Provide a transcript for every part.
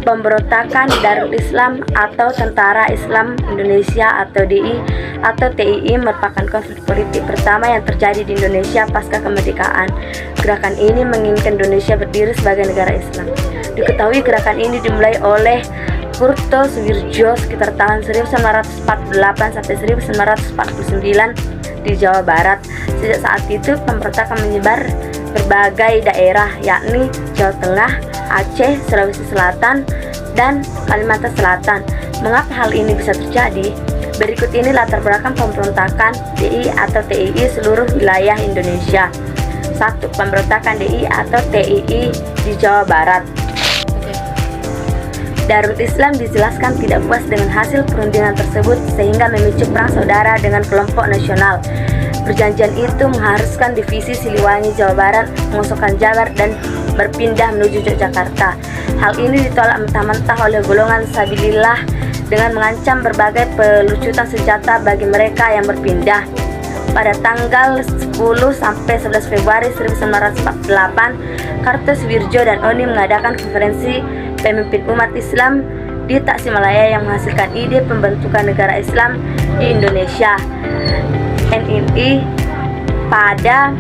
Pemberontakan Darul Islam atau Tentara Islam Indonesia atau DI atau TII merupakan konflik politik pertama yang terjadi di Indonesia pasca kemerdekaan. Gerakan ini menginginkan Indonesia berdiri sebagai negara Islam. Diketahui gerakan ini dimulai oleh Purto Suwirjo sekitar tahun 1948 sampai 1949 di Jawa Barat. Sejak saat itu pemberontakan menyebar berbagai daerah, yakni Jawa Tengah, Aceh, Sulawesi Selatan, dan Kalimantan Selatan. Mengapa hal ini bisa terjadi? Berikut ini latar belakang pemberontakan DI atau TII seluruh wilayah Indonesia. 1. Pemberontakan DI atau TII di Jawa Barat. Darul Islam dijelaskan tidak puas dengan hasil perundingan tersebut sehingga memicu perang saudara dengan kelompok nasional. Perjanjian itu mengharuskan divisi Siliwangi Jawa Barat mengosongkan Jabar dan berpindah menuju Yogyakarta. Hal ini ditolak mentah-mentah oleh golongan Sabilillah dengan mengancam berbagai pelucutan senjata bagi mereka yang berpindah. Pada tanggal 10 sampai 11 Februari 1948, Kartosuwirjo dan Oni mengadakan konferensi pemimpin umat Islam di Tasikmalaya yang menghasilkan ide pembentukan negara Islam di Indonesia, NII. Pada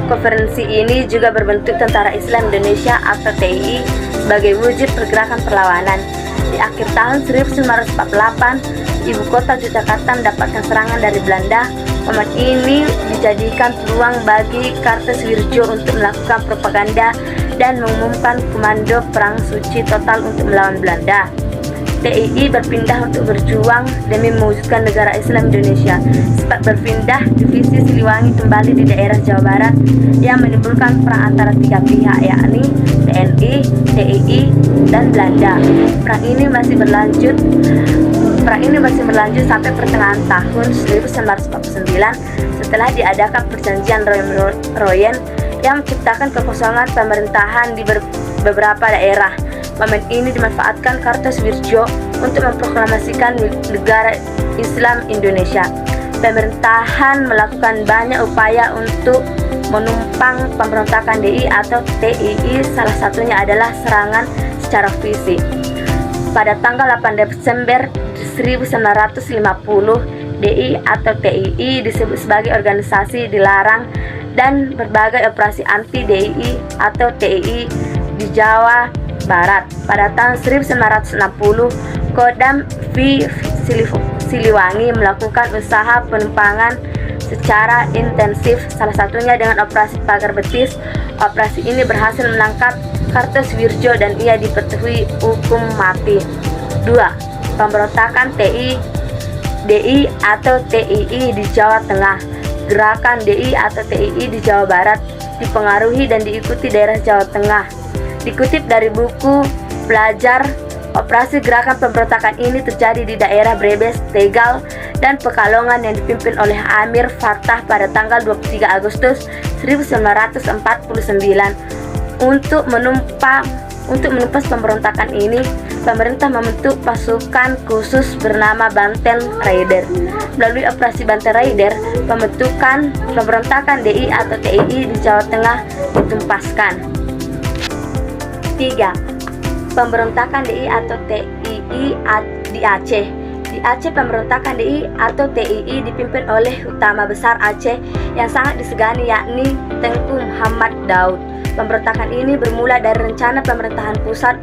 konferensi ini juga berbentuk Tentara Islam Indonesia atau TII sebagai wujud pergerakan perlawanan. Di akhir tahun 1948, ibu kota Yogyakarta mendapatkan serangan dari Belanda. Momen ini dijadikan peluang bagi Kartosuwirjo untuk melakukan propaganda dan mengumumkan komando perang suci total untuk melawan Belanda. TII berpindah untuk berjuang demi mewujudkan negara Islam Indonesia. Sempat berpindah divisi Siliwangi kembali di daerah Jawa Barat yang menimbulkan perang antara tiga pihak, yakni TNI, TII, dan Belanda. Perang ini masih berlanjut sampai pertengahan tahun 1949 setelah diadakan perjanjian Royen yang menciptakan kekosongan pemerintahan di beberapa daerah. Momen ini dimanfaatkan Kartosuwirjo untuk memproklamasikan negara Islam Indonesia. Pemerintahan melakukan banyak upaya untuk menumpang pemberontakan DI atau TII, salah satunya adalah serangan secara fisik. Pada tanggal 8 Desember 1950, DI atau TII disebut sebagai organisasi dilarang dan berbagai operasi anti DI atau TII di Jawa Barat. Pada tahun 1960, Kodam V Siliwangi melakukan usaha penumpangan secara intensif, salah satunya dengan operasi pagar betis. Operasi ini berhasil menangkap Kartosuwirjo dan ia dipatuhi hukum mati. 2. Pemberontakan DI atau TII di Jawa Tengah. Gerakan DI atau TII di Jawa Barat dipengaruhi dan diikuti daerah Jawa Tengah. Dikutip dari buku Belajar, operasi gerakan pemberontakan ini terjadi di daerah Brebes, Tegal, dan Pekalongan yang dipimpin oleh Amir Fattah pada tanggal 23 Agustus 1949. Untuk menumpas pemberontakan ini, pemerintah membentuk pasukan khusus bernama Banten Raider. Melalui operasi Banten Raider, pembentukan pemberontakan DI atau TII di Jawa Tengah ditumpaskan. 3. Pemberontakan DI atau TII di Aceh. Di Aceh, pemberontakan DI atau TII dipimpin oleh Utama Besar Aceh yang sangat disegani, yakni Tengku Muhammad Daud. Pemberontakan ini bermula dari rencana pemerintahan pusat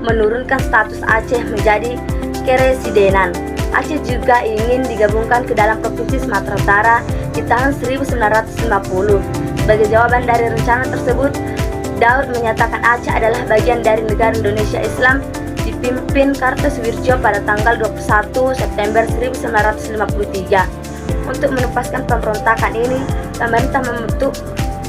menurunkan status Aceh menjadi keresidenan. Aceh juga ingin digabungkan ke dalam Provinsi Sumatera Utara di tahun 1950. Sebagai jawaban dari rencana tersebut, Daud menyatakan Aceh adalah bagian dari negara Indonesia Islam dipimpin Kartosuwirjo pada tanggal 21 September 1953. Untuk menupaskan pemberontakan ini, pemerintah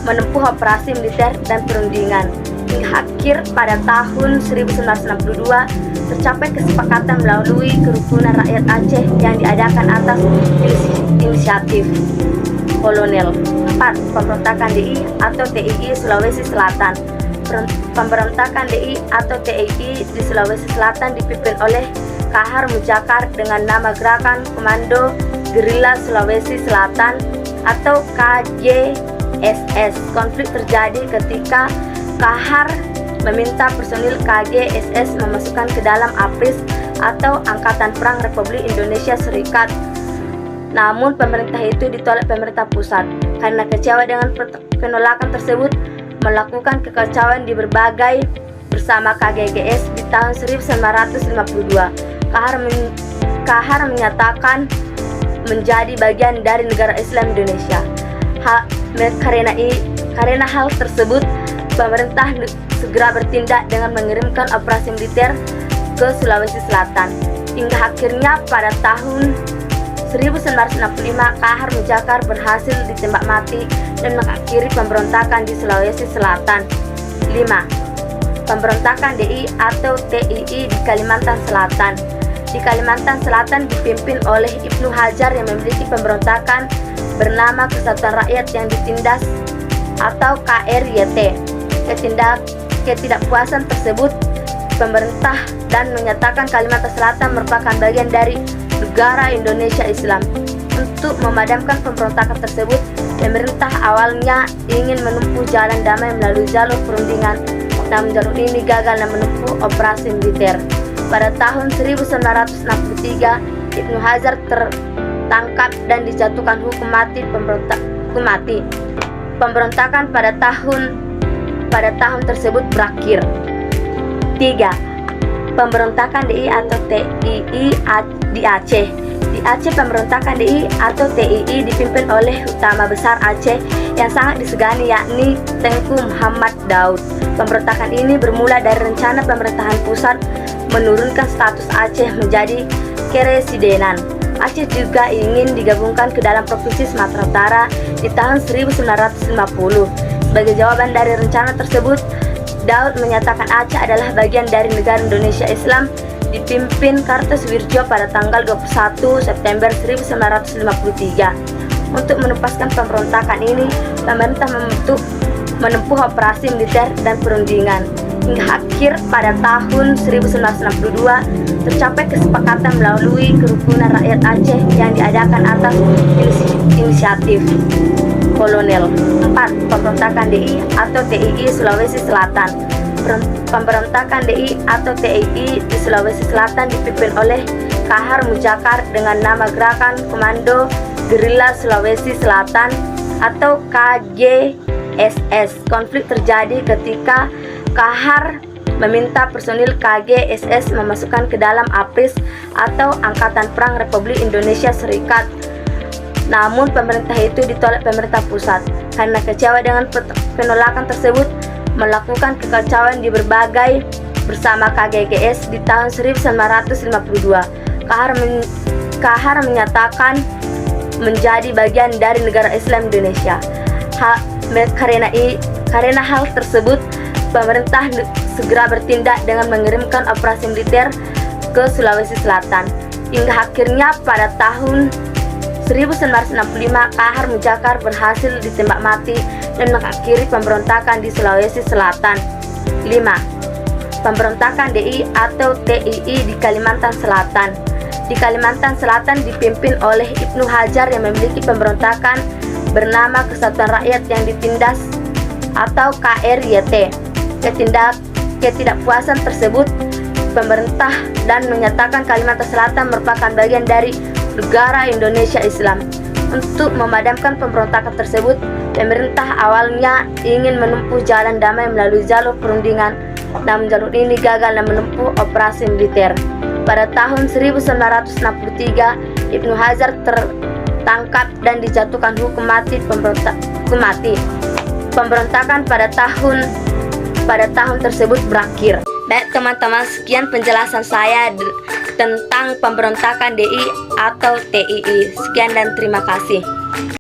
menempuh operasi militer dan perundingan. Hingga akhir pada tahun 1962 tercapai kesepakatan melalui kerukunan rakyat Aceh yang diadakan atas inisiatif kolonel. 4. Pemberontakan DI atau TII Sulawesi Selatan. Pemberontakan DI atau TII di Sulawesi Selatan dipimpin oleh Kahar Mujakar dengan nama Gerakan Komando Gerila Sulawesi Selatan atau KJSS. Konflik terjadi ketika Kahar meminta personil KGSS memasukkan ke dalam APRIS atau Angkatan Perang Republik Indonesia Serikat. Namun pemerintah itu ditolak pemerintah pusat. Karena kecewa dengan penolakan tersebut, melakukan kekacauan di berbagai bersama KGGS di tahun 1952. Kahar menyatakan menjadi bagian dari negara Islam Indonesia. Karena hal tersebut, pemerintah segera bertindak dengan mengirimkan operasi militer ke Sulawesi Selatan. Hingga akhirnya pada tahun 1965 Kahar Mujakar berhasil ditembak mati dan mengakhiri pemberontakan di Sulawesi Selatan. 5. Pemberontakan DI atau TII di Kalimantan Selatan. Di Kalimantan Selatan dipimpin oleh Ibnu Hajar yang memiliki pemberontakan bernama Kesatuan Rakyat yang ditindas atau KRYT. Ketidakpuasan tersebut pemerintah dan menyatakan Kalimantan Selatan merupakan bagian dari negara Indonesia Islam. Untuk memadamkan pemberontakan tersebut, pemerintah awalnya ingin menempuh jalan damai melalui jalur perundingan, namun jalur ini gagal dan menempuh operasi militer. Pada tahun 1963, Ibnu Hajar tertangkap dan dijatuhkan hukum mati. Pemberontakan pada tahun tersebut berakhir. 3. Pemberontakan DI atau TII di Aceh. Di Aceh, pemberontakan DI atau TII dipimpin oleh Utama Besar Aceh yang sangat disegani, yakni Tengku Muhammad Daud. Pemberontakan ini bermula dari rencana pemerintahan pusat menurunkan status Aceh menjadi keresidenan. Aceh juga ingin digabungkan ke dalam Provinsi Sumatera Utara di tahun 1950. Sebagai jawaban dari rencana tersebut, Daud menyatakan Aceh adalah bagian dari negara Indonesia Islam dipimpin Kartosuwirjo pada tanggal 21 September 1953. Untuk menupaskan pemberontakan ini, pemerintah menempuh operasi militer dan perundingan. Hingga akhir pada tahun 1962 tercapai kesepakatan melalui kerukunan rakyat Aceh yang diadakan atas inisiatif kolonel. 4. Pemberontakan DI atau TII Sulawesi Selatan. Pemberontakan DI atau TII di Sulawesi Selatan dipimpin oleh Kahar Mujakar dengan nama Gerakan Komando Gerila Sulawesi Selatan atau KGSS. Konflik terjadi ketika Kahar meminta personil KGSS memasukkan ke dalam APRIS atau Angkatan Perang Republik Indonesia Serikat. Namun pemerintah itu ditolak pemerintah pusat. Karena kecewa dengan penolakan tersebut, melakukan kekacauan di berbagai bersama KGGS di tahun 1952. Kahar menyatakan menjadi bagian dari negara Islam Indonesia. Karena hal tersebut, pemerintah segera bertindak dengan mengirimkan operasi militer ke Sulawesi Selatan. Hingga akhirnya pada tahun 1965 Kahar Mujakar berhasil ditembak mati dan mengakhiri pemberontakan di Sulawesi Selatan. 5. Pemberontakan DI atau TII di Kalimantan Selatan. Di Kalimantan Selatan dipimpin oleh Ibnu Hajar yang memiliki pemberontakan bernama Kesatuan Rakyat yang ditindas atau KRYT. Ketidakpuasan tersebut pemerintah dan menyatakan Kalimantan Selatan merupakan bagian dari negara Indonesia Islam. Untuk memadamkan pemberontakan tersebut, pemerintah awalnya ingin menempuh jalan damai melalui jalur perundingan, namun jalur ini gagal dan menempuh operasi militer. Pada tahun 1963, Ibnu Hajar tertangkap dan dijatuhkan hukum mati. Pemberontakan pada tahun tersebut berakhir. Baik teman-teman, sekian penjelasan saya tentang pemberontakan DI atau TII. Sekian dan terima kasih.